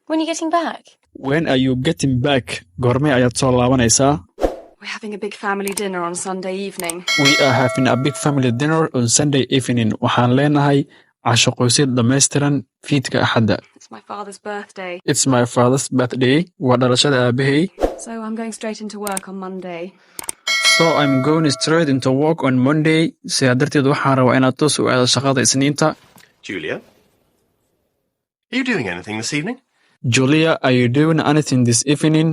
When are you getting back? When are you getting back? Goormee ayaad soo laabanaysaa? We're having a big family dinner on Sunday evening. We are having a big family dinner on Sunday evening. Waxaan leenahay casho qoyseed dhammaystiran fiidka Axadda. It's my father's birthday. It's my father's birthday. Waa dhalashada aabahay. So I'm going straight into work on Monday. So I'm going straight into work on Monday. Sidaa darteed waxaan rabaa inaad toos u aado shaqada Isniinta. Julia, are you doing anything this evening? Julia, are you doing anything this evening?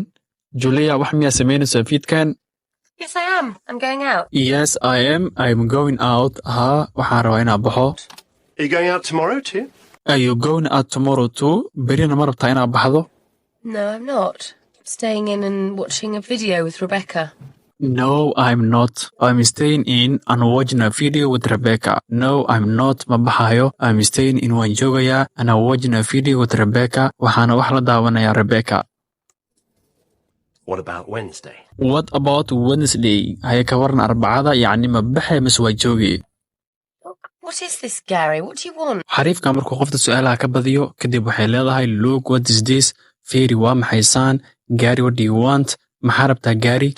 Julia, wax miyaa samaynaysaa fiidkan? Yes, I am. I'm going out. Yes, I am. I'm going out. Waxaan rabaa inaan baxo. Are you going out tomorrow too? Are you going out tomorrow too? Berina ma rabtaa inaad baxdo? No, I'm not. Staying in and watching a video with Rebecca. No, I'm not. I'm staying in and watching a video with Rebecca. No, I'm not. Ma baxayo. I'm staying in waan joogayaa and I'm watching a video with Rebecca. Waxaana wax la daawanayaa Rebecca. What about Wednesday? What about Wednesday? Haya ka waran Arbacada, yacni ma baxay mise waa joogay? What is this, Gary? What do you want? Xariifka markuu qofta su'aalaha ka badiyo, kadib waxay leedahay look, what is this? Fairy, waa maxay saan? Gary, what do you want? Maxaa rabtaa Gary?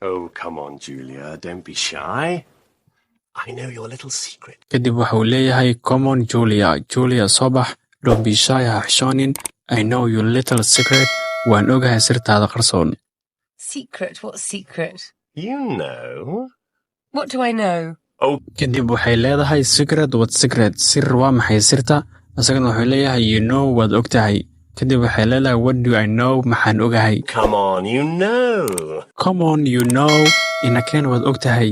Oh, come on, Julia. Don't be shy. I know your little secret. Kadib wuxuu leeyahay come on Julia. Julia soo bax. Don't be shy, ha xishoonin. I know your little secret. Waan ogahay sirtaada qarsoon. Secret? What secret? You know. What do I know? Oh. Kadib waxay leedahay secret, what secret? Sir waa maxay sirta? Asagana wuxuu leeyahay you know waad ogtahay. Kadib waxay leedahay what do I know? Maxaan ogahay? Come on, you know. Come on, you know. Inakeen waad ogtahay.